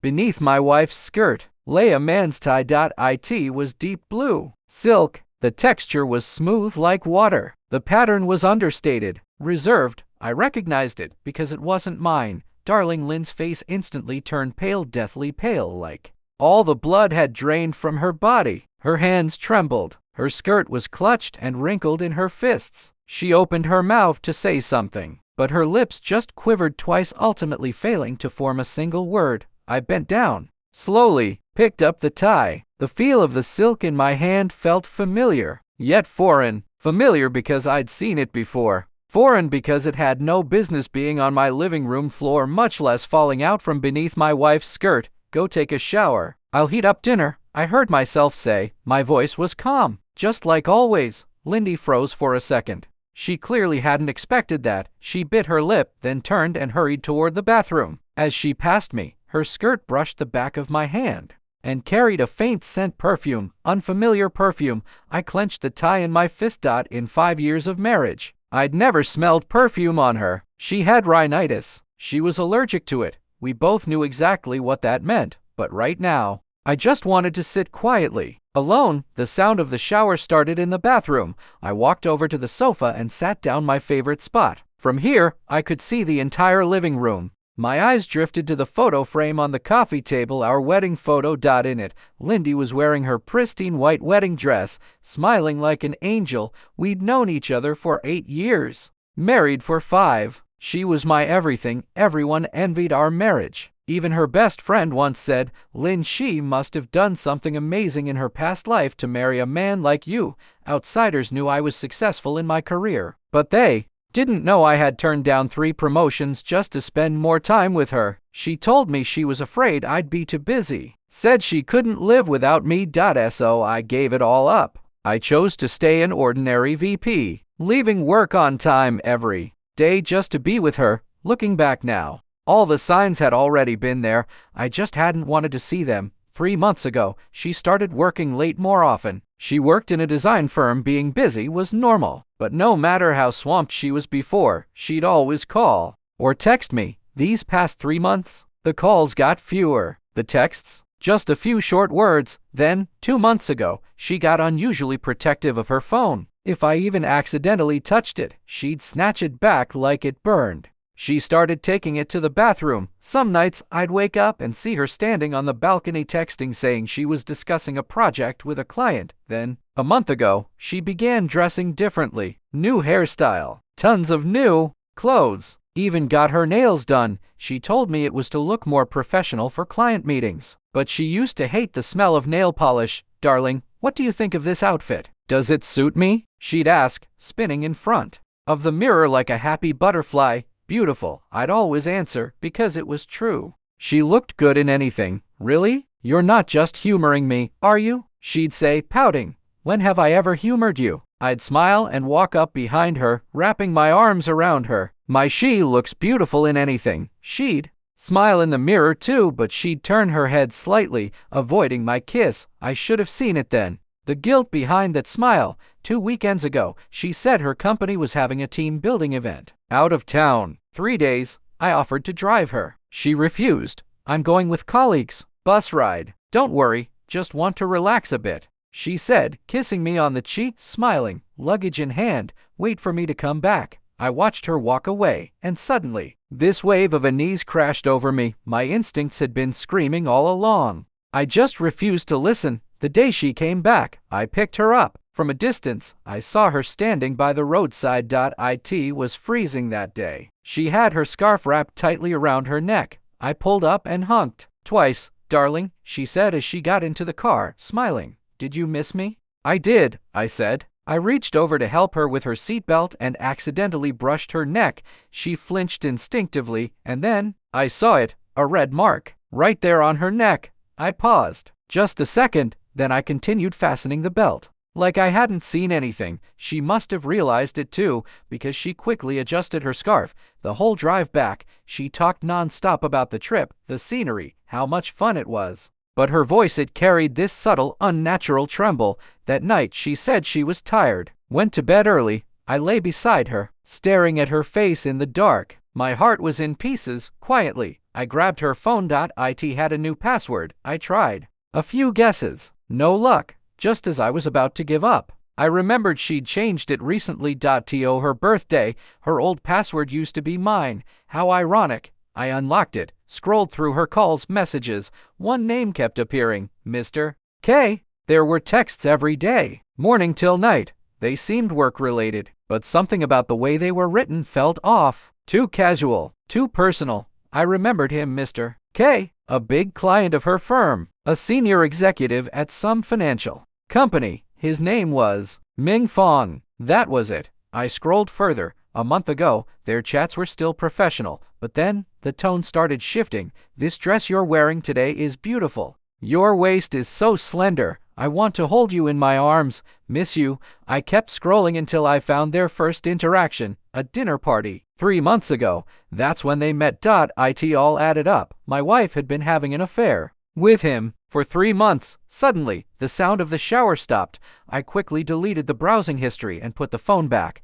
Beneath my wife's skirt lay a man's tie. It was deep blue silk. The texture was smooth like water. The pattern was understated, reserved. I recognized it because it wasn't mine. Darling Lynn's face instantly turned pale, deathly pale, like all the blood had drained from her body. Her hands trembled. Her skirt was clutched and wrinkled in her fists. She opened her mouth to say something, but her lips just quivered twice, ultimately failing to form a single word. I bent down, slowly, picked up the tie. The feel of the silk in my hand felt familiar, yet foreign. Familiar because I'd seen it before. Foreign because it had no business being on my living room floor, much less falling out from beneath my wife's skirt. Go take a shower. I'll heat up dinner, I heard myself say. My voice was calm, just like always. Lindy froze for a second. She clearly hadn't expected that. She bit her lip, then turned and hurried toward the bathroom. As she passed me, her skirt brushed the back of my hand and carried a faint scent, perfume, unfamiliar perfume. I clenched the tie in my fist. In 5 years of marriage, I'd never smelled perfume on her. She had rhinitis. She was allergic to it. We both knew exactly what that meant, but right now, I just wanted to sit quietly, alone. The sound of the shower started in the bathroom. I walked over to the sofa and sat down, my favorite spot. From here, I could see the entire living room. My eyes drifted to the photo frame on the coffee table, our wedding photo. In it, Lindy was wearing her pristine white wedding dress, smiling like an angel. We'd known each other for 8 years, married for 5. She was my everything. Everyone envied our marriage. Even her best friend once said, "Lynn, she must have done something amazing in her past life to marry a man like you." Outsiders knew I was successful in my career, but they didn't know I had turned down 3 promotions just to spend more time with her. She told me she was afraid I'd be too busy, said she couldn't live without me. So I gave it all up. I chose to stay an ordinary VP, leaving work on time every day just to be with her. Looking back now, all the signs had already been there. I just hadn't wanted to see them. 3 months ago, she started working late more often. She worked in a design firm. Being busy was normal, but no matter how swamped she was before, she'd always call or text me. These past 3 months, the calls got fewer. The texts, just a few short words. Then, 2 months ago, she got unusually protective of her phone. If I even accidentally touched it, she'd snatch it back like it burned. She started taking it to the bathroom. Some nights, I'd wake up and see her standing on the balcony texting, saying she was discussing a project with a client. Then, a month ago, she began dressing differently. New hairstyle, tons of new clothes, even got her nails done. She told me it was to look more professional for client meetings. But she used to hate the smell of nail polish. "Darling, what do you think of this outfit? Does it suit me?" she'd ask, spinning in front of the mirror like a happy butterfly. "Beautiful," I'd always answer, because it was true. She looked good in anything. "Really? You're not just humoring me, are you?" she'd say, pouting. "When have I ever humored you?" I'd smile and walk up behind her, wrapping my arms around her. She looks beautiful in anything. She'd smile in the mirror too, but she'd turn her head slightly, avoiding my kiss. I should have seen it then. The guilt behind that smile. 2 weekends ago, she said her company was having a team building event out of town. 3 days. I offered to drive her. She refused. "I'm going with colleagues. Bus ride." "Don't worry, just want to relax a bit," she said, kissing me on the cheek, smiling, luggage in hand. "Wait for me to come back." I watched her walk away, and suddenly, this wave of unease crashed over me. My instincts had been screaming all along. I just refused to listen. The day she came back, I picked her up. From a distance, I saw her standing by the roadside. It was freezing that day. She had her scarf wrapped tightly around her neck. I pulled up and honked twice. "Darling," she said as she got into the car, smiling. "Did you miss me?" "I did," I said. I reached over to help her with her seatbelt and accidentally brushed her neck. She flinched instinctively, and then I saw it, a red mark, right there on her neck. I paused. Just a second, then I continued fastening the belt. Like I hadn't seen anything. She must have realized it too, because she quickly adjusted her scarf. The whole drive back, she talked non-stop about the trip, the scenery, how much fun it was. But her voice, it carried this subtle, unnatural tremble. That night she said she was tired, went to bed early. I lay beside her, staring at her face in the dark. My heart was in pieces. Quietly, I grabbed her phone. It had a new password. I tried a few guesses. No luck. Just as I was about to give up, I remembered she'd changed it recently. To her birthday, her old password used to be mine. How ironic. I unlocked it, scrolled through her calls, messages. One name kept appearing, Mr. K. There were texts every day, morning till night. They seemed work-related, but something about the way they were written felt off. Too casual, too personal. I remembered him, Mr. K, a big client of her firm, a senior executive at some financial company. His name was Ming Fong. That was it. I scrolled further. A month ago, their chats were still professional, but then the tone started shifting. This dress you're wearing today is beautiful. Your waist is so slender. I want to hold you in my arms. Miss you. I kept scrolling until I found their first interaction, a dinner party. 3 months ago. That's when they met. It all added up. My wife had been having an affair with him for 3 months. Suddenly, the sound of the shower stopped. I quickly deleted the browsing history and put the phone back.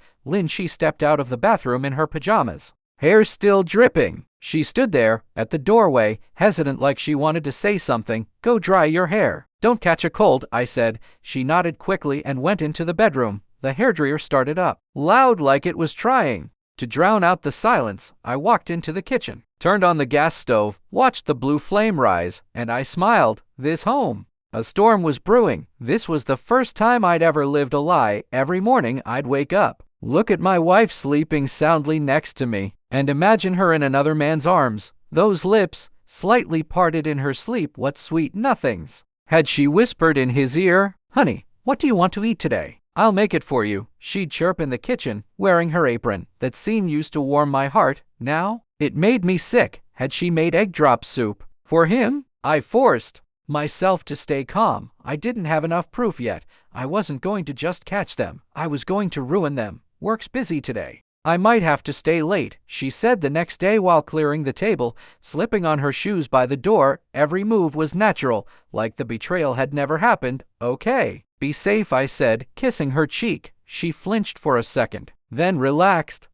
She stepped out of the bathroom in her pajamas, hair still dripping. She stood there at the doorway, hesitant, like she wanted to say something. Go dry your hair. Don't catch a cold, I said. She nodded quickly and went into the bedroom. The hairdryer started up, loud, like it was trying to drown out the silence. I walked into the kitchen, turned on the gas stove, watched the blue flame rise, and I smiled. This home. A storm was brewing. This was the first time I'd ever lived a lie. Every morning I'd wake up, look at my wife sleeping soundly next to me, and imagine her in another man's arms. Those lips, slightly parted in her sleep. What sweet nothings had she whispered in his ear? Honey, what do you want to eat today? I'll make it for you. She'd chirp in the kitchen, wearing her apron. That scene used to warm my heart. Now, it made me sick. Had she made egg drop soup for him? I forced myself to stay calm. I didn't have enough proof yet. I wasn't going to just catch them. I was going to ruin them. Work's busy today. I might have to stay late, she said the next day while clearing the table, slipping on her shoes by the door. Every move was natural, like the betrayal had never happened. Okay, be safe, I said, kissing her cheek. She flinched for a second, then relaxed.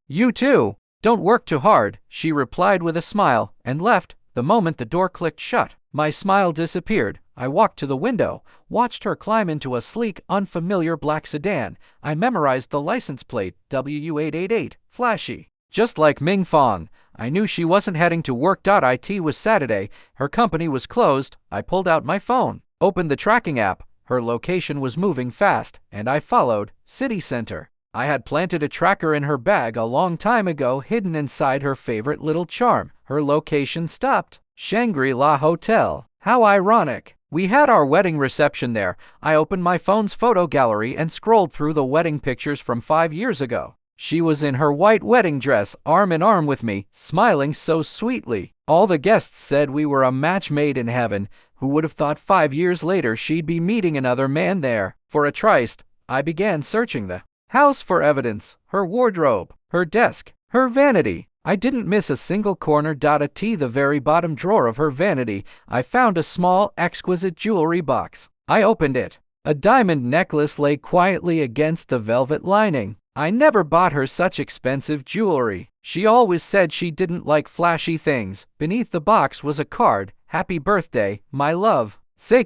You too. Don't work too hard, she replied with a smile, and left. The moment the door clicked shut, my smile disappeared. I walked to the window, watched her climb into a sleek, unfamiliar black sedan. I memorized the license plate, W888, flashy, just like Ming Fong. I knew she wasn't heading to work. It was Saturday. Her company was closed. I pulled out my phone, opened the tracking app. Her location was moving fast, and I followed. City Center. I had planted a tracker in her bag a long time ago, hidden inside her favorite little charm. Her location stopped. Shangri-La Hotel. How ironic. We had our wedding reception there. I opened my phone's photo gallery and scrolled through the wedding pictures from 5 years ago. She was in her white wedding dress, arm in arm with me, smiling so sweetly. All the guests said we were a match made in heaven. Who would have thought 5 years later she'd be meeting another man there? For a tryst, I began searching the house for evidence. Her wardrobe, her desk, her vanity. I didn't miss a single corner. At the very bottom drawer of her vanity, I found a small, exquisite jewelry box. I opened it. A diamond necklace lay quietly against the velvet lining. I never bought her such expensive jewelry. She always said she didn't like flashy things. Beneath the box was a card. Happy birthday, my love.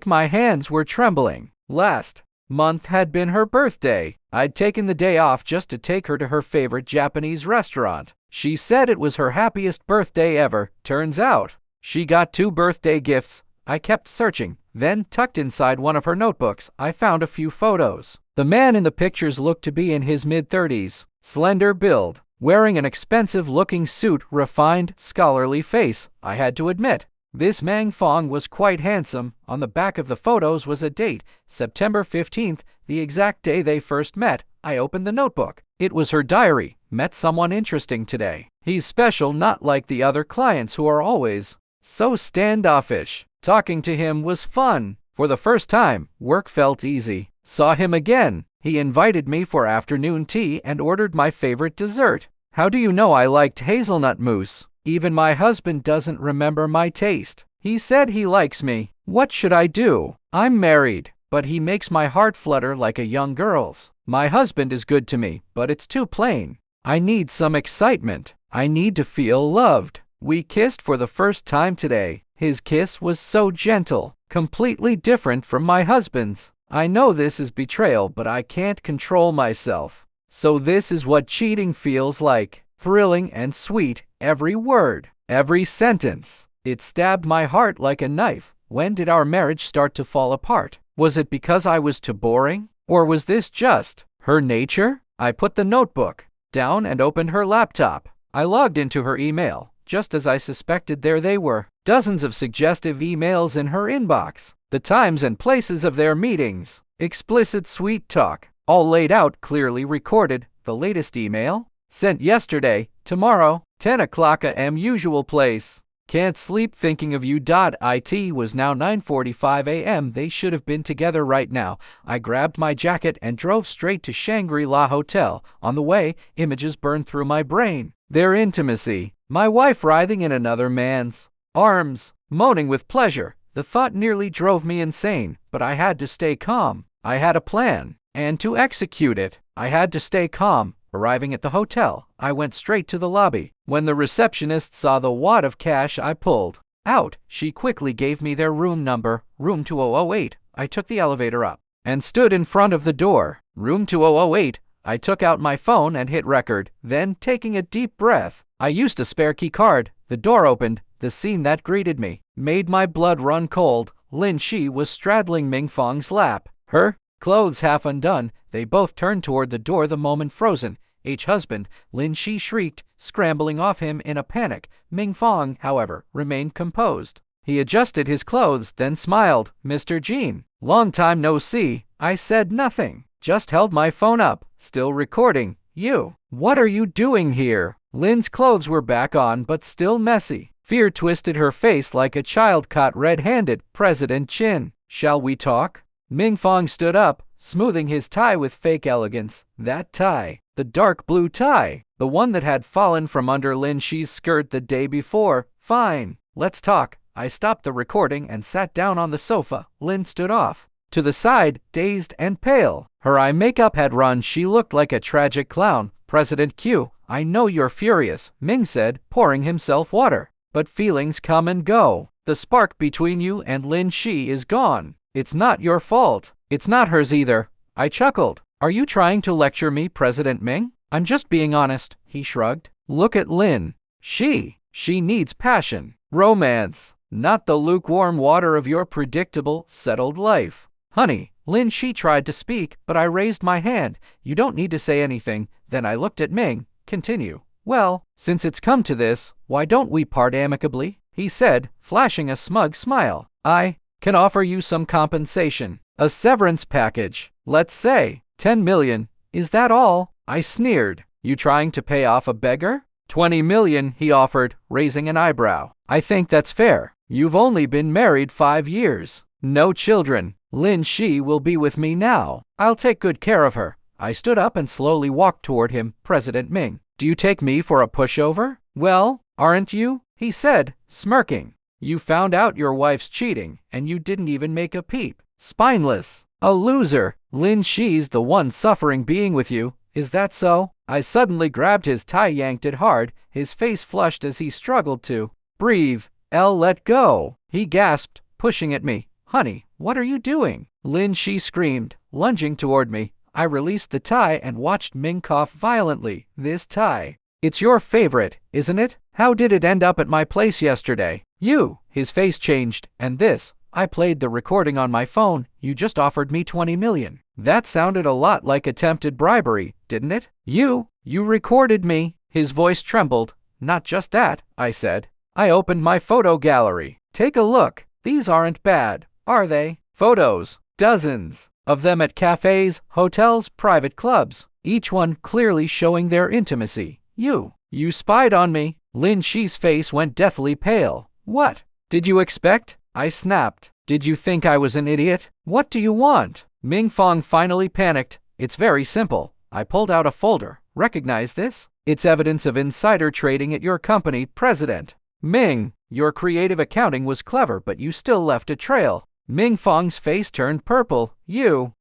My hands were trembling. Last month had been her birthday. I'd taken the day off just to take her to her favorite Japanese restaurant. She said it was her happiest birthday ever. Turns out, she got 2 birthday gifts. I kept searching. Then, tucked inside one of her notebooks, I found a few photos. The man in the pictures looked to be in his mid-30s. Slender build, wearing an expensive-looking suit, refined, scholarly face. I had to admit, this Ming Fong was quite handsome. On the back of the photos was a date, September 15th, the exact day they first met. I opened the notebook. It was her diary. Met someone interesting today. He's special, not like the other clients who are always so standoffish. Talking to him was fun. For the first time, work felt easy. Saw him again. He invited me for afternoon tea and ordered my favorite dessert. How do you know I liked hazelnut mousse? Even my husband doesn't remember my taste. He said he likes me. What should I do? I'm married, but he makes my heart flutter like a young girl's. My husband is good to me, but it's too plain. I need some excitement. I need to feel loved. We kissed for the first time today. His kiss was so gentle, completely different from my husband's. I know this is betrayal, but I can't control myself. So this is what cheating feels like. Thrilling and sweet, every word, every sentence. It stabbed my heart like a knife. When did our marriage start to fall apart? Was it because I was too boring? Or was this just her nature? I put the notebook down and opened her laptop. I logged into her email. Just as I suspected, there they were. Dozens of suggestive emails in her inbox. The times and places of their meetings. Explicit sweet talk. All laid out, clearly recorded. The latest email? Sent yesterday. Tomorrow. 10 o'clock a.m. usual place. Can't sleep thinking of you. It was now 9:45 a.m. They should have been together right now. I grabbed my jacket and drove straight to Shangri-La Hotel. On the way, images burned through my brain. Their intimacy. My wife writhing in another man's arms, moaning with pleasure. The thought nearly drove me insane, but I had to stay calm. I had a plan, and to execute it, I had to stay calm. Arriving at the hotel, I went straight to the lobby. When the receptionist saw the wad of cash I pulled out, she quickly gave me their room number, room 2008. I took the elevator up and stood in front of the door. Room 2008. I took out my phone and hit record. Then, taking a deep breath, I used a spare key card. The door opened. The scene that greeted me made my blood run cold. Lin Shi was straddling Ming Fong's lap, her clothes half undone. They both turned toward the door, the moment frozen. Husband, Lin Shi shrieked, scrambling off him in a panic. Ming Fong, however, remained composed. He adjusted his clothes, then smiled. Mr. Jean, long time no see. I said nothing, just held my phone up, still recording. You, what are you doing here? Lin's clothes were back on, but still messy. Fear twisted her face like a child caught red-handed. President Chin, shall we talk? Ming Fong stood up, smoothing his tie with fake elegance. That tie, the dark blue tie, the one that had fallen from under Lin Shi's skirt the day before. Fine, let's talk. I stopped the recording and sat down on the sofa. Lin stood off to the side, dazed and pale. Her eye makeup had run. She looked like a tragic clown. President Q, I know you're furious, Ming said, pouring himself water. But feelings come and go. The spark between you and Lin Shi is gone. It's not your fault. It's not hers either. I chuckled. Are you trying to lecture me, President Ming? I'm just being honest, he shrugged. Look at Lin. She needs passion, romance, not the lukewarm water of your predictable, settled life. Honey, Lin Shi tried to speak, but I raised my hand. You don't need to say anything. Then I looked at Ming. Continue. Well, since it's come to this, why don't we part amicably? He said, flashing a smug smile. I can offer you some compensation. A severance package. Let's say 10 million. Is that all? I sneered. You trying to pay off a beggar? 20 million, he offered, raising an eyebrow. I think that's fair. You've only been married 5 years. No children. Lin Shi will be with me now. I'll take good care of her. I stood up and slowly walked toward him. President Ming, do you take me for a pushover? Well, aren't you? He said, smirking. You found out your wife's cheating, and you didn't even make a peep. Spineless. A loser. Lin Shi's the one suffering being with you. Is that so? I suddenly grabbed his tie, yanked it hard. His face flushed as he struggled to breathe. Let go. He gasped, pushing at me. Honey, what are you doing? Lin Shi screamed, lunging toward me. I released the tie and watched Ming cough violently. This tie. It's your favorite, isn't it? How did it end up at my place yesterday? You. His face changed. And this. I played the recording on my phone. You just offered me 20 million. That sounded a lot like attempted bribery, didn't it? You recorded me. His voice trembled. Not just that, I said. I opened my photo gallery. Take a look. These aren't bad, are they? Photos. Dozens of them at cafes, hotels, private clubs. Each one clearly showing their intimacy. You spied on me. Lin Shi's face went deathly pale. What did you expect? I snapped. Did you think I was an idiot? What do you want? Ming Fong finally panicked. It's very simple. I pulled out a folder. Recognize this? It's evidence of insider trading at your company, President Ming. Your creative accounting was clever, but you still left a trail. Ming Fong's face turned purple.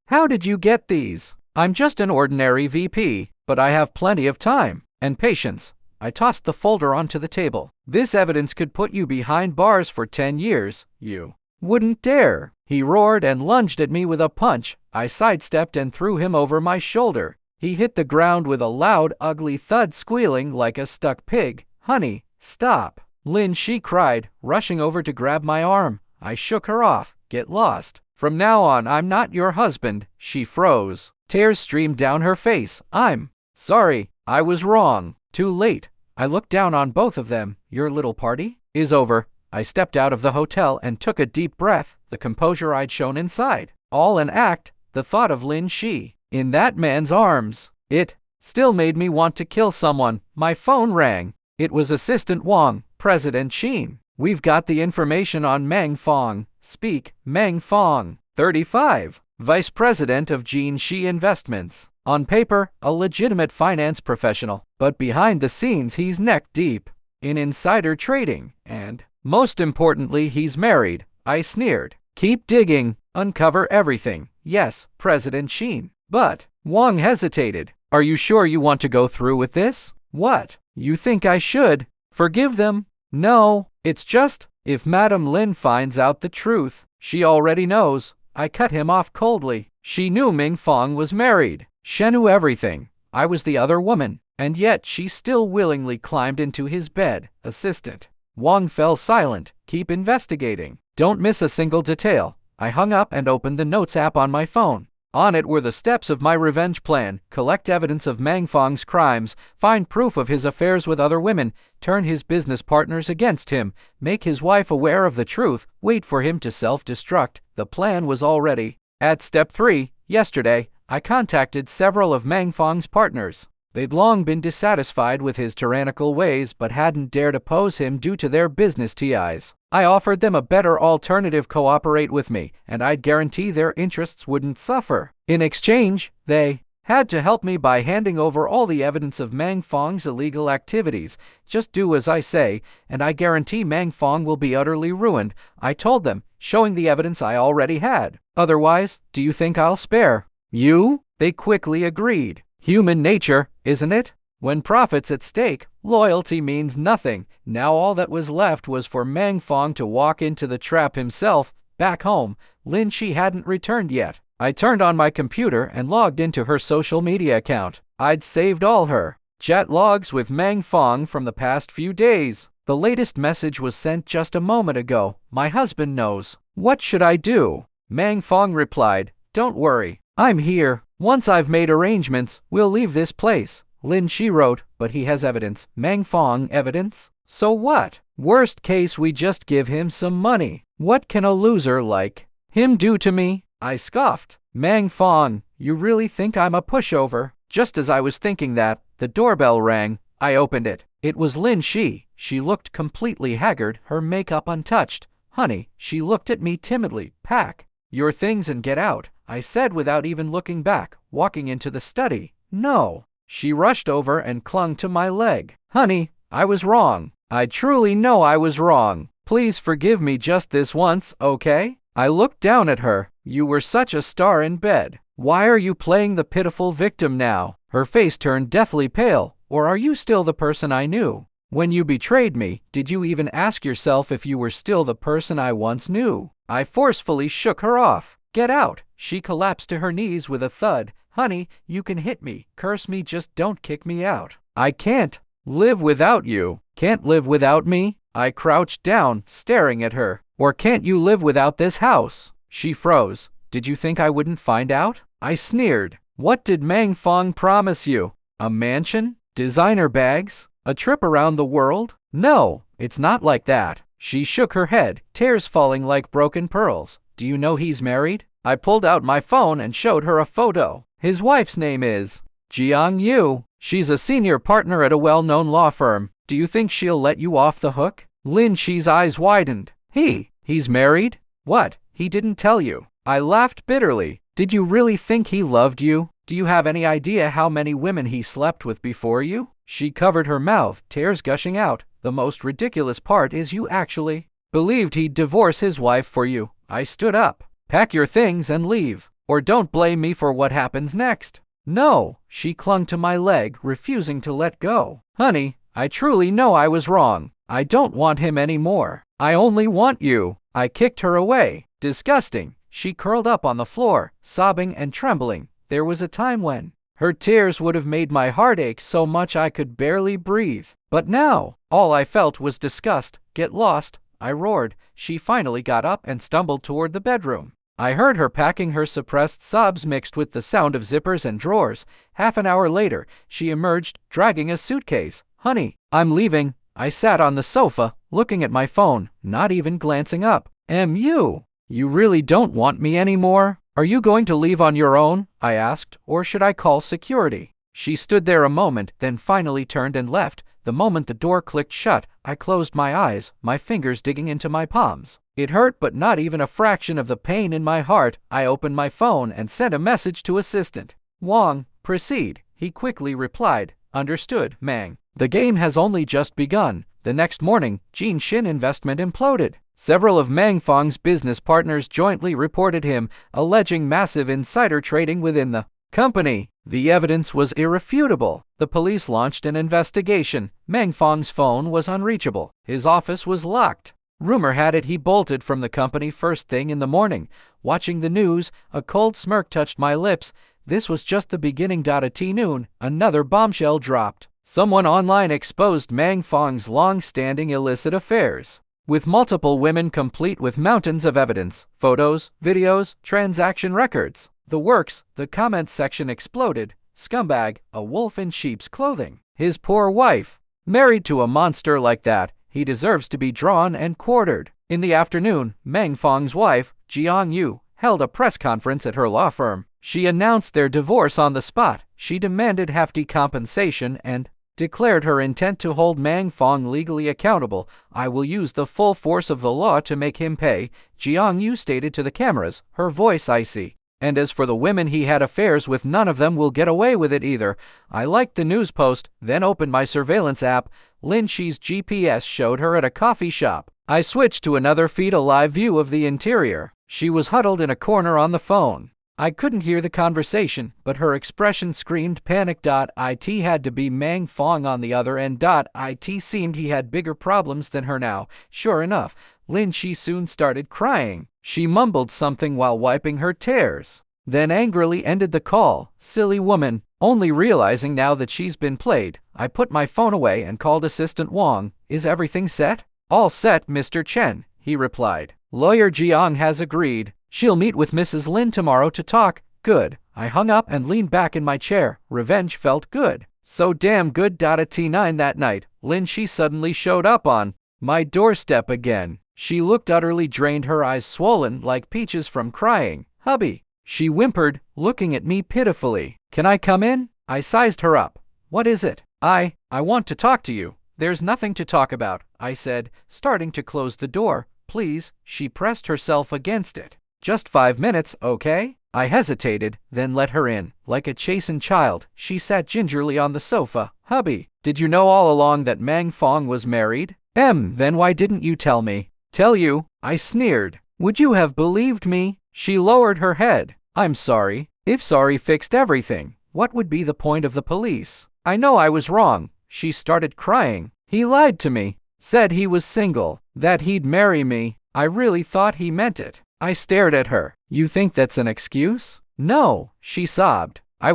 How did you get these? I'm just an ordinary VP, but I have plenty of time and patience. I tossed the folder onto the table. This evidence could put you behind bars for 10 years. You wouldn't dare. He roared and lunged at me with a punch. I sidestepped and threw him over my shoulder. He hit the ground with a loud, ugly thud, squealing like a stuck pig. Honey, stop. Lin Shi cried, rushing over to grab my arm. I shook her off. Get lost. From now on, I'm not your husband. She froze. Tears streamed down her face. I'm sorry. I was wrong. Too late. I looked down on both of them. Your little party is over. I stepped out of the hotel and took a deep breath, the composure I'd shown inside. All an act, the thought of Lin Shi in that man's arms. It still made me want to kill someone. My phone rang. It was Assistant Wang, President Shin. We've got the information on Meng Fong. Speak, Meng Fong, 35, Vice President of Jin Shi Investments. On paper, a legitimate finance professional, but behind the scenes he's neck deep in insider trading, and most importantly, he's married. I sneered. Keep digging. Uncover everything. Yes, President Shin. But Wang hesitated. Are you sure you want to go through with this? What? You think I should forgive them? No, it's just, if Madame Lin finds out the truth, she already knows. I cut him off coldly. She knew Ming Fong was married. She knew everything. I was the other woman, and yet she still willingly climbed into his bed. Assistant Wang fell silent. Keep investigating. Don't miss a single detail. I hung up and opened the Notes app on my phone. On it were the steps of my revenge plan: collect evidence of Meng Fong's crimes, find proof of his affairs with other women, turn his business partners against him, make his wife aware of the truth, wait for him to self-destruct. The plan was all ready. At step 3, yesterday, I contacted several of Meng Fong's partners. They'd long been dissatisfied with his tyrannical ways but hadn't dared oppose him due to their business ties. I offered them a better alternative: cooperate with me, and I'd guarantee their interests wouldn't suffer. In exchange, they had to help me by handing over all the evidence of Meng Fong's illegal activities. Just do as I say, and I guarantee Meng Fong will be utterly ruined, I told them, showing the evidence I already had. Otherwise, do you think I'll spare you? They quickly agreed. Human nature, isn't it? When profit's at stake, loyalty means nothing. Now all that was left was for Meng Fong to walk into the trap himself. Back home, Lin Shi hadn't returned yet. I turned on my computer and logged into her social media account. I'd saved all her chat logs with Meng Fong from the past few days. The latest message was sent just a moment ago. My husband knows. What should I do? Meng Fong replied, don't worry. I'm here. Once I've made arrangements, we'll leave this place. Lin Shi wrote, but he has evidence. Meng Fong evidence? So what? Worst case, we just give him some money. What can a loser like him do to me? I scoffed. Meng Fong, you really think I'm a pushover? Just as I was thinking that, the doorbell rang. I opened it. It was Lin Shi. She looked completely haggard, her makeup untouched. Honey, she looked at me timidly. Pack your things and get out, I said without even looking back, walking into the study. No. She rushed over and clung to my leg. Honey, I was wrong. I truly know I was wrong. Please forgive me just this once, okay? I looked down at her. You were such a star in bed. Why are you playing the pitiful victim now? Her face turned deathly pale. Or are you still the person I knew? When you betrayed me, did you even ask yourself if you were still the person I once knew? I forcefully shook her off. Get out. She collapsed to her knees with a thud. Honey, you can hit me, curse me, just don't kick me out. I can't live without you. Can't live without me? I crouched down, staring at her. Or can't you live without this house? She froze. Did you think I wouldn't find out? I sneered. What did Meng Fong promise you? A mansion? Designer bags? A trip around the world? No, it's not like that. She shook her head, tears falling like broken pearls. Do you know he's married? I pulled out my phone and showed her a photo. His wife's name is Jiang Yu. She's a senior partner at a well-known law firm. Do you think she'll let you off the hook? Lin Shi's eyes widened. He's married? What? He didn't tell you. I laughed bitterly. Did you really think he loved you? Do you have any idea how many women he slept with before you? She covered her mouth, tears gushing out. The most ridiculous part is you actually believed he'd divorce his wife for you. I stood up. Pack your things and leave, or don't blame me for what happens next. No, she clung to my leg, refusing to let go. Honey, I truly know I was wrong. I don't want him anymore. I only want you. I kicked her away. Disgusting. She curled up on the floor, sobbing and trembling. There was a time when her tears would have made my heart ache so much I could barely breathe. But now, all I felt was disgust. Get lost, I roared. She finally got up and stumbled toward the bedroom. I heard her packing her suppressed sobs mixed with the sound of zippers and drawers. Half an hour later, she emerged, dragging a suitcase. Honey, I'm leaving. I sat on the sofa, looking at my phone, not even glancing up. You really don't want me anymore? Are you going to leave on your own? I asked, or should I call security? She stood there a moment, then finally turned and left. The moment the door clicked shut, I closed my eyes, my fingers digging into my palms. It hurt, but not even a fraction of the pain in my heart. I opened my phone and sent a message to assistant. Wong, proceed, he quickly replied. Understood, Mang. The game has only just begun. The next morning, Jin Shin investment imploded. Several of Mang Fong's business partners jointly reported him, alleging massive insider trading within the company. The evidence was irrefutable. The police launched an investigation. Mang Fong's phone was unreachable. His office was locked. Rumor had it he bolted from the company first thing in the morning. Watching the news, a cold smirk touched my lips. This was just the beginning. At noon, another bombshell dropped. Someone online exposed Mang Fong's long-standing illicit affairs with multiple women, complete with mountains of evidence, photos, videos, transaction records. The works. The comments section exploded. Scumbag, a wolf in sheep's clothing. His poor wife. Married to a monster like that, he deserves to be drawn and quartered. In the afternoon, Mang Fong's wife, Jiang Yu, held a press conference at her law firm. She announced their divorce on the spot. She demanded hefty compensation and declared her intent to hold Mang Fong legally accountable. I will use the full force of the law to make him pay, Jiang Yu stated to the cameras, her voice icy. And as for the women he had affairs with, none of them will get away with it either. I liked the news post, then opened my surveillance app. Lin Shi's GPS showed her at a coffee shop. I switched to another feed, a live view of the interior. She was huddled in a corner on the phone. I couldn't hear the conversation, but her expression screamed panic. It had to be Mang Fong on the other end. It seemed he had bigger problems than her now. Sure enough, Lin Shi soon started crying. She mumbled something while wiping her tears, then angrily ended the call. Silly woman. Only realizing now that she's been played, I put my phone away and called Assistant Wong. Is everything set? All set, Mr. Chen, he replied. Lawyer Jiang has agreed. She'll meet with Mrs. Lin tomorrow to talk. Good. I hung up and leaned back in my chair. Revenge felt good. So damn good. At T9 that night, Lin Shi suddenly showed up on my doorstep again. She looked utterly drained, her eyes swollen like peaches from crying. Hubby, she whimpered, looking at me pitifully. Can I come in? I sized her up. What is it? I want to talk to you. There's nothing to talk about, I said, starting to close the door. Please. She pressed herself against it. Just 5 minutes, okay? I hesitated, then let her in. Like a chastened child, she sat gingerly on the sofa. Hubby, did you know all along that Mang Fong was married? Then why didn't you tell me? Tell you? I sneered. Would you have believed me? She lowered her head. I'm sorry. If sorry fixed everything, what would be the point of the police? I know I was wrong. She started crying. He lied to me. Said he was single. That he'd marry me. I really thought he meant it. I stared at her. You think that's an excuse? No, she sobbed. I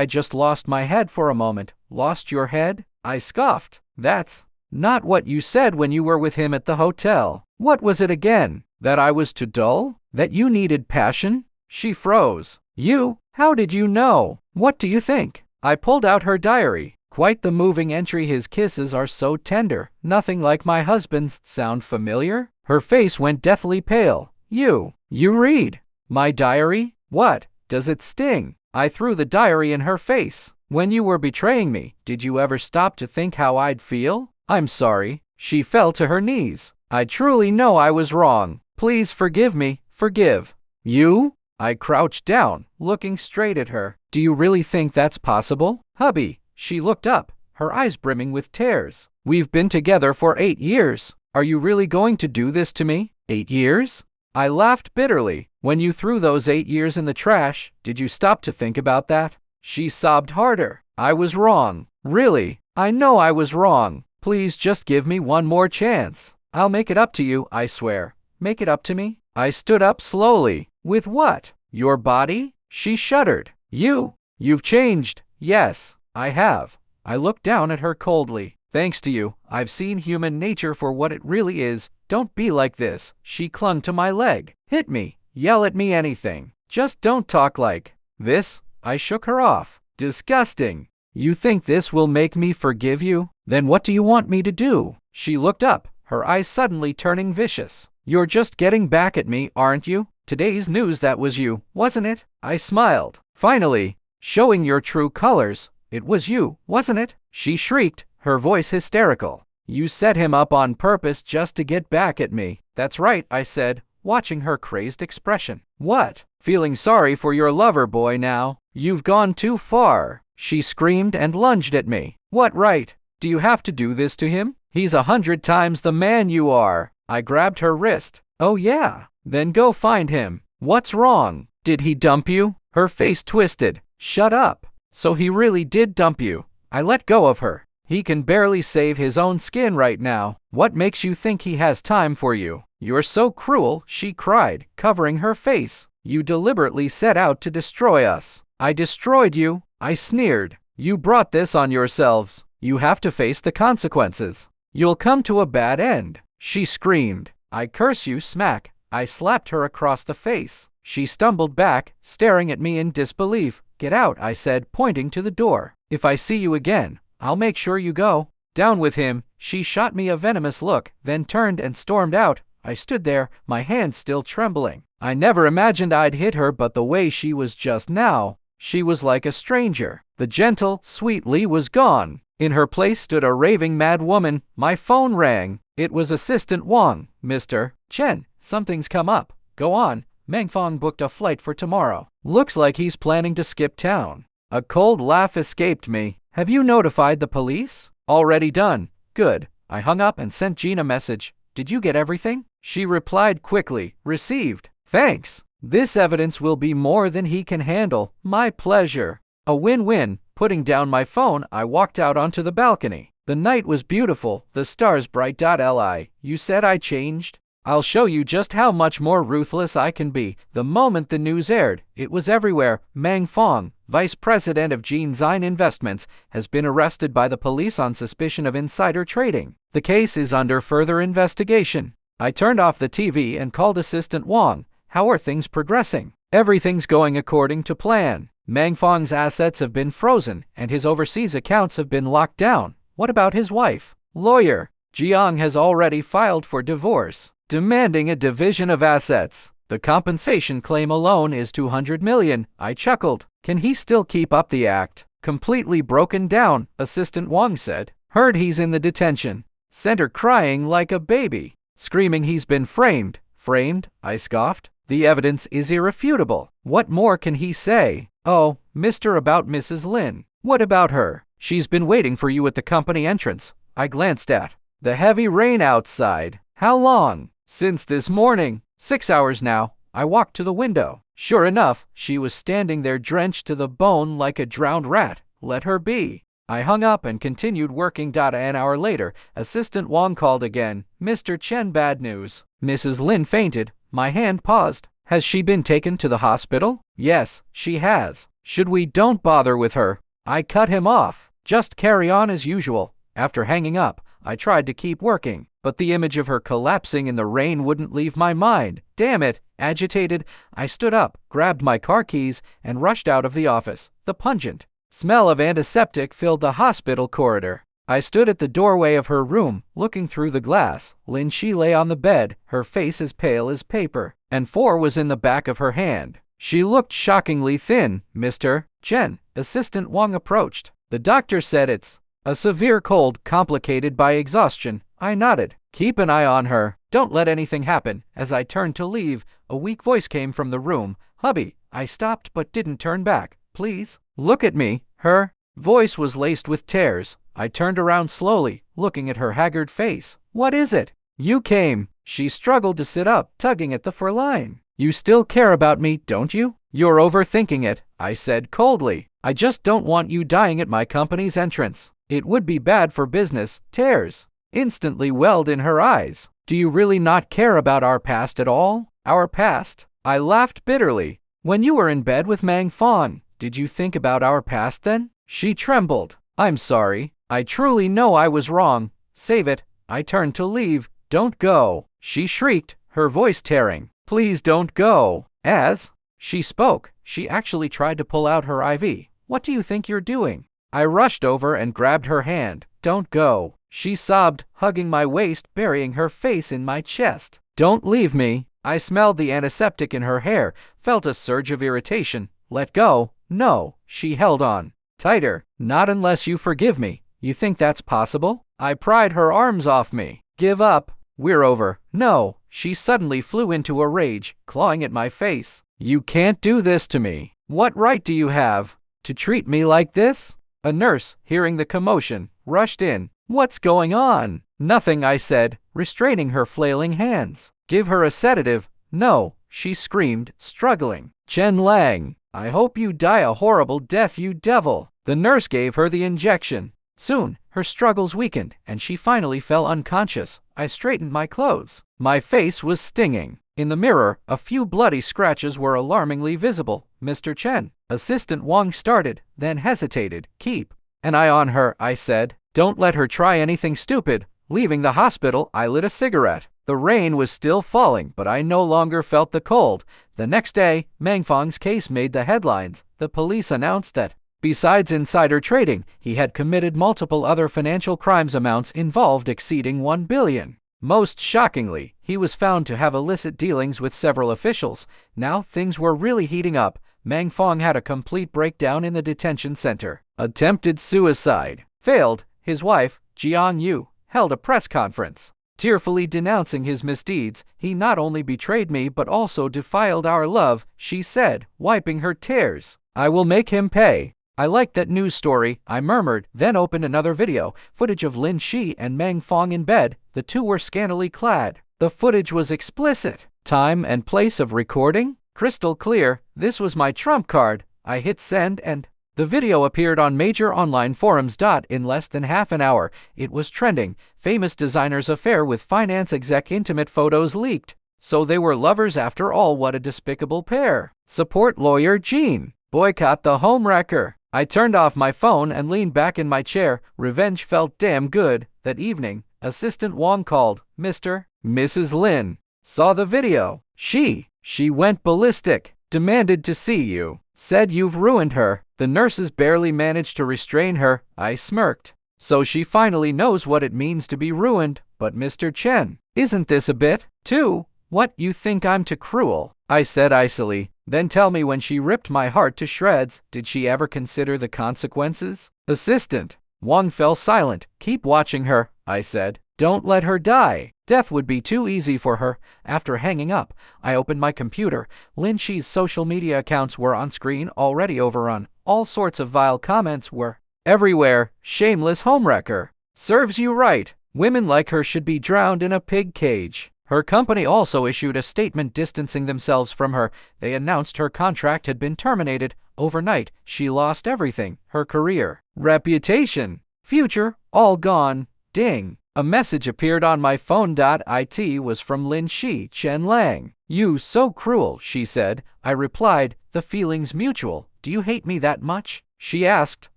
just lost my head for a moment. Lost your head? I scoffed. That's not what you said when you were with him at the hotel. What was it again? That I was too dull? That you needed passion? She froze. You? How did you know? What do you think? I pulled out her diary. Quite the moving entry. His kisses are so tender. Nothing like my husband's. Sound familiar? Her face went deathly pale. You read my diary? What? Does it sting? I threw the diary in her face. When you were betraying me, did you ever stop to think how I'd feel? I'm sorry. She fell to her knees. I truly know I was wrong. Please forgive me. Forgive. You? I crouched down, looking straight at her. Do you really think that's possible? Hubby. She looked up, her eyes brimming with tears. We've been together for 8 years. Are you really going to do this to me? 8 years? I laughed bitterly. When you threw those 8 years in the trash, did you stop to think about that? She sobbed harder. I was wrong. Really? I know I was wrong. Please just give me one more chance. I'll make it up to you, I swear. Make it up to me? I stood up slowly. With what? Your body? She shuddered. You've changed. Yes, I have. I looked down at her coldly. Thanks to you, I've seen human nature for what it really is. Don't be like this. She clung to my leg. Hit me. Yell at me, anything. Just don't talk like this. I shook her off. Disgusting. You think this will make me forgive you? Then what do you want me to do? She looked up, her eyes suddenly turning vicious. You're just getting back at me, aren't you? Today's news, that was you, wasn't it? I smiled. Finally, showing your true colors. It was you, wasn't it? She shrieked, her voice hysterical. You set him up on purpose just to get back at me. That's right, I said, watching her crazed expression. What? Feeling sorry for your lover boy now? You've gone too far. She screamed and lunged at me. What right? Do you have to do this to him? He's 100 times the man you are. I grabbed her wrist. Oh yeah? Then go find him. What's wrong? Did he dump you? Her face twisted. Shut up. So he really did dump you. I let go of her. He can barely save his own skin right now. What makes you think he has time for you? You're so cruel, she cried, covering her face. You deliberately set out to destroy us. I destroyed you, I sneered. You brought this on yourselves. You have to face the consequences. You'll come to a bad end. She screamed. I curse you, smack. I slapped her across the face. She stumbled back, staring at me in disbelief. Get out, I said, pointing to the door. If I see you again, I'll make sure you go. Down with him. She shot me a venomous look, then turned and stormed out. I stood there, my hands still trembling. I never imagined I'd hit her, but the way she was just now, she was like a stranger. The gentle, sweet Lee was gone. In her place stood a raving mad woman. My phone rang. It was Assistant Wang. Mr. Chen, something's come up. Go on. Mengfong booked a flight for tomorrow. Looks like he's planning to skip town. A cold laugh escaped me. Have you notified the police? Already done. Good. I hung up and sent Jean a message. Did you get everything? She replied quickly. Received. Thanks. This evidence will be more than he can handle. My pleasure. A win-win. Putting down my phone, I walked out onto the balcony. The night was beautiful, the stars bright. Li, you said I changed? I'll show you just how much more ruthless I can be. The moment the news aired, it was everywhere. Meng Fong, vice president of Jinzine Investments, has been arrested by the police on suspicion of insider trading. The case is under further investigation. I turned off the TV and called Assistant Wang. How are things progressing? Everything's going according to plan. Meng Fong's assets have been frozen and his overseas accounts have been locked down. What about his wife? Lawyer Jiang has already filed for divorce, demanding a division of assets. The compensation claim alone is 200 million. I chuckled. Can he still keep up the act? Completely broken down, Assistant Wang said. Heard he's in the detention. Sent her crying like a baby, screaming he's been framed. Framed? I scoffed. The evidence is irrefutable. What more can he say? Oh, Mr. About Mrs. Lin. What about her? She's been waiting for you at the company entrance. I glanced at the heavy rain outside. How long? Since this morning. 6 hours now. I walked to the window. Sure enough, she was standing there drenched to the bone like a drowned rat. Let her be. I hung up and continued working. An hour later, Assistant Wang called again. Mr. Chen, bad news. Mrs. Lin fainted. My hand paused. Has she been taken to the hospital? Yes, she has. Should we don't bother with her? I cut him off. Just carry on as usual. After hanging up, I tried to keep working, but the image of her collapsing in the rain wouldn't leave my mind. Damn it! Agitated, I stood up, grabbed my car keys, and rushed out of the office. The pungent smell of antiseptic filled the hospital corridor. I stood at the doorway of her room, looking through the glass. Lin Shi lay on the bed, her face as pale as paper, and 4 was in the back of her hand. She looked shockingly thin. Mr. Chen, Assistant Wang approached. The doctor said it's a severe cold complicated by exhaustion. I nodded. Keep an eye on her. Don't let anything happen. As I turned to leave, a weak voice came from the room. Hubby. I stopped but didn't turn back. Please, look at me. Her voice was laced with tears. I turned around slowly, looking at her haggard face. What is it? You came. She struggled to sit up, tugging at the fur line. You still care about me, don't you? You're overthinking it, I said coldly. I just don't want you dying at my company's entrance. It would be bad for business. Tears instantly welled in her eyes. Do you really not care about our past at all? Our past? I laughed bitterly. When you were in bed with Mang Fong, did you think about our past then? She trembled. I'm sorry. I truly know I was wrong. Save it. I turned to leave. Don't go. She shrieked, her voice tearing. Please don't go. As she spoke, she actually tried to pull out her IV. What do you think you're doing? I rushed over and grabbed her hand. Don't go. She sobbed, hugging my waist, burying her face in my chest. Don't leave me. I smelled the antiseptic in her hair, felt a surge of irritation. Let go. No. She held on tighter. Not unless you forgive me. You think that's possible? I pried her arms off me. Give up. We're over. No. She suddenly flew into a rage, clawing at my face. You can't do this to me. What right do you have to treat me like this? A nurse, hearing the commotion, rushed in. What's going on? Nothing, I said, restraining her flailing hands. Give her a sedative. No, she screamed, struggling. Chen Lang, I hope you die a horrible death, you devil. The nurse gave her the injection. Soon, her struggles weakened, and she finally fell unconscious. I straightened my clothes. My face was stinging. In the mirror, a few bloody scratches were alarmingly visible. Mr. Chen, Assistant Wang started, then hesitated. Keep an eye on her, I said. Don't let her try anything stupid. Leaving the hospital, I lit a cigarette. The rain was still falling, but I no longer felt the cold. The next day, Mang Fong's case made the headlines. The police announced that, besides insider trading, he had committed multiple other financial crimes, amounts involved exceeding 1 billion. Most shockingly, he was found to have illicit dealings with several officials. Now things were really heating up. Mang Fong had a complete breakdown in the detention center. Attempted suicide. Failed. His wife, Jiang Yu, held a press conference. Tearfully denouncing his misdeeds, he not only betrayed me but also defiled our love, she said, wiping her tears. I will make him pay. I liked that news story, I murmured, then opened another video, footage of Lin Shi and Mang Fong in bed. The two were scantily clad. The footage was explicit. Time and place of recording? Crystal clear. This was my trump card. I hit send and the video appeared on major online forums. In less than half an hour, it was trending. Famous designer's affair with finance exec, intimate photos leaked. So they were lovers after all. What a despicable pair. Support lawyer Jean. Boycott the homewrecker. I turned off my phone and leaned back in my chair. Revenge felt damn good. That evening, Assistant Wang called. Mrs. Lin saw the video. She went ballistic. Demanded to see you. Said you've ruined her. The nurses barely managed to restrain her. I smirked. So she finally knows what it means to be ruined. But Mr. Chen, isn't this a bit too? What, you think I'm too cruel? I said icily. Then tell me, when she ripped my heart to shreds, did she ever consider the consequences? Assistant Wang fell silent. Keep watching her, I said. Don't let her die. Death would be too easy for her. After hanging up, I opened my computer. Lin Shi's social media accounts were on screen, already overrun. All sorts of vile comments were everywhere. Shameless homewrecker. Serves you right. Women like her should be drowned in a pig cage. Her company also issued a statement distancing themselves from her. They announced her contract had been terminated. Overnight, she lost everything. Her career, reputation, future, all gone. Ding. A message appeared on my phone. It was from Lin Shi. Chen Lang. You so cruel, she said. I replied, the feeling's mutual. Do you hate me that much? She asked.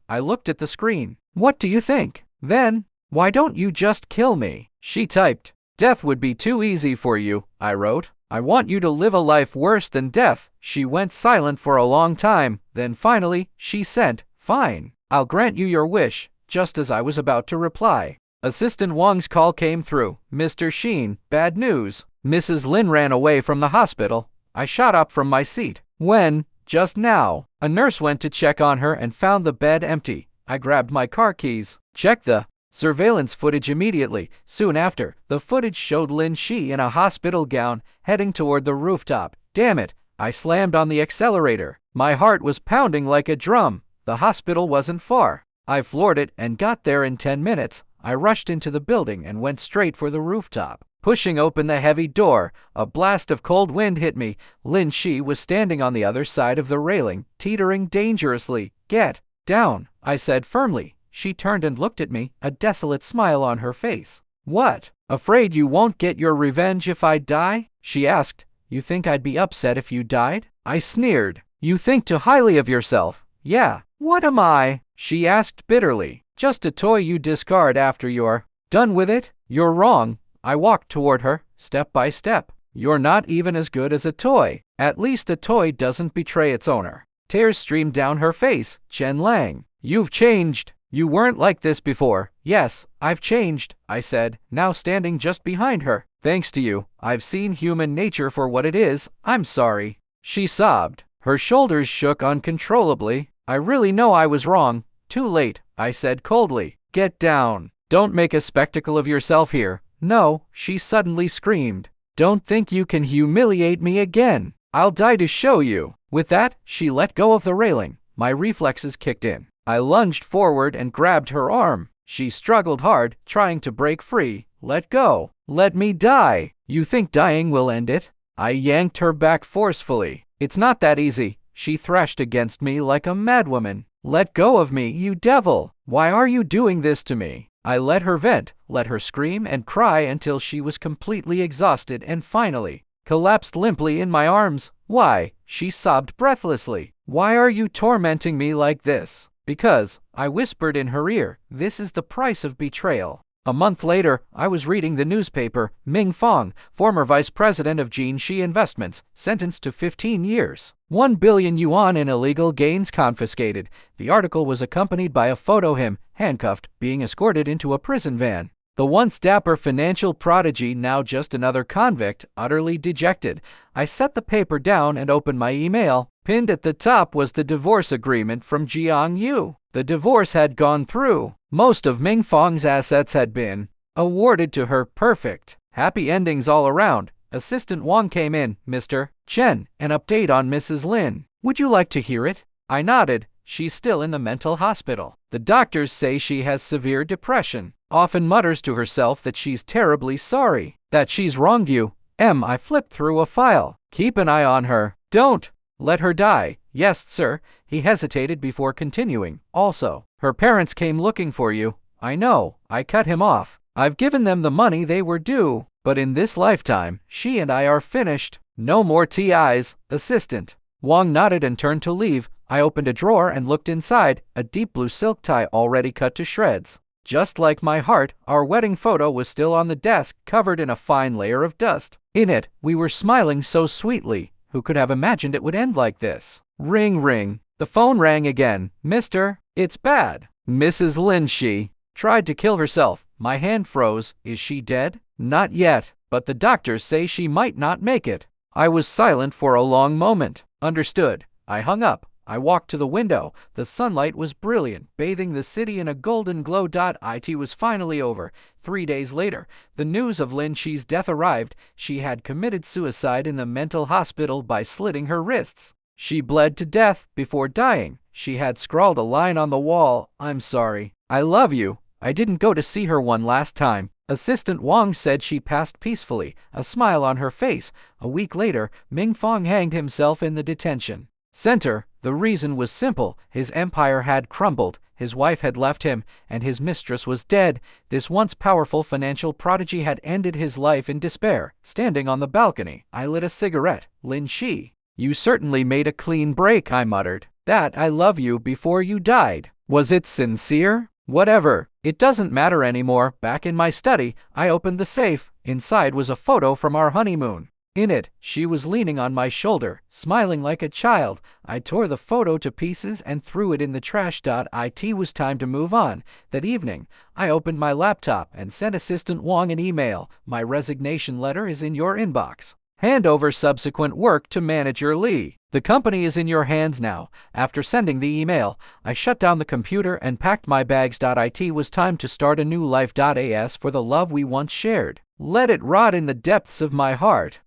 I looked at the screen. What do you think? Then, why don't you just kill me? She typed. Death would be too easy for you, I wrote. I want you to live a life worse than death. She went silent for a long time. Then finally, she sent, fine, I'll grant you your wish. Just as I was about to reply, Assistant Wang's call came through. Mr. Sheen, bad news. Mrs. Lin ran away from the hospital. I shot up from my seat. When? Just now. A nurse went to check on her and found the bed empty. I grabbed my car keys. Checked the surveillance footage immediately. Soon after, the footage showed Lin Shi in a hospital gown, heading toward the rooftop. Damn it. I slammed on the accelerator. My heart was pounding like a drum. The hospital wasn't far. I floored it and got there in 10 minutes. I rushed into the building and went straight for the rooftop. Pushing open the heavy door, a blast of cold wind hit me. Lin Shi was standing on the other side of the railing, teetering dangerously. Get down, I said firmly. She turned and looked at me, a desolate smile on her face. What? Afraid you won't get your revenge if I die? She asked. You think I'd be upset if you died? I sneered. You think too highly of yourself. Yeah. What am I? She asked bitterly. Just a toy you discard after you're done with it? You're wrong. I walked toward her, step by step. You're not even as good as a toy. At least a toy doesn't betray its owner. Tears streamed down her face. Chen Lang. You've changed. You weren't like this before. Yes, I've changed, I said, now standing just behind her. Thanks to you, I've seen human nature for what it is. I'm sorry. She sobbed. Her shoulders shook uncontrollably. I really know I was wrong. Too late, I said coldly. Get down. Don't make a spectacle of yourself here. No, she suddenly screamed. Don't think you can humiliate me again. I'll die to show you. With that, she let go of the railing. My reflexes kicked in. I lunged forward and grabbed her arm. She struggled hard, trying to break free. Let go. Let me die. You think dying will end it? I yanked her back forcefully. It's not that easy. She thrashed against me like a madwoman. Let go of me, you devil. Why are you doing this to me? I let her vent, let her scream and cry until she was completely exhausted and finally collapsed limply in my arms. Why? She sobbed breathlessly. Why are you tormenting me like this? Because, I whispered in her ear, this is the price of betrayal. A month later, I was reading the newspaper. Ming Fong, former vice president of Jinshi Investments, sentenced to 15 years. 1 billion yuan in illegal gains confiscated. The article was accompanied by a photo of him, handcuffed, being escorted into a prison van. The once dapper financial prodigy, now just another convict, utterly dejected. I set the paper down and opened my email. Pinned at the top was the divorce agreement from Jiang Yu. The divorce had gone through. Most of Ming Fong's assets had been awarded to her. Perfect. Happy endings all around. Assistant Wang came in. Mr. Chen, an update on Mrs. Lin. Would you like to hear it? I nodded. She's still in the mental hospital. The doctors say she has severe depression. Often mutters to herself that she's terribly sorry, that she's wronged you. I flipped through a file. Keep an eye on her. Don't let her die. Yes, sir. He hesitated before continuing. Also, her parents came looking for you. I know. I cut him off. I've given them the money they were due. But in this lifetime, she and I are finished. No more TIs. Assistant. Wang nodded and turned to leave. I opened a drawer and looked inside. A deep blue silk tie already cut to shreds. Just like my heart, our wedding photo was still on the desk, covered in a fine layer of dust. In it, we were smiling so sweetly. Who could have imagined it would end like this? Ring, ring. The phone rang again. Mister, it's bad. Mrs. Lin, she tried to kill herself. My hand froze. Is she dead? Not yet, but the doctors say she might not make it. I was silent for a long moment. Understood. I hung up. I walked to the window. The sunlight was brilliant, bathing the city in a golden glow. It was finally over. 3 days later, the news of Lin Chi's death arrived. She had committed suicide in the mental hospital by slitting her wrists. She bled to death before dying. She had scrawled a line on the wall. I'm sorry. I love you. I didn't go to see her one last time. Assistant Wang said she passed peacefully, a smile on her face. A week later, Ming Fong hanged himself in the detention center. The reason was simple. His empire had crumbled, his wife had left him, and his mistress was dead. This once powerful financial prodigy had ended his life in despair. Standing on the balcony, I lit a cigarette. Lin Chi, you certainly made a clean break, I muttered. That I love you before you died. Was it sincere? Whatever. It doesn't matter anymore. Back in my study, I opened the safe. Inside was a photo from our honeymoon. In it, she was leaning on my shoulder, smiling like a child. I tore the photo to pieces and threw it in the trash. It was time to move on. That evening, I opened my laptop and sent Assistant Wang an email. My resignation letter is in your inbox. Hand over subsequent work to Manager Lee. The company is in your hands now. After sending the email, I shut down the computer and packed my bags. It was time to start a new life. As for the love we once shared, let it rot in the depths of my heart.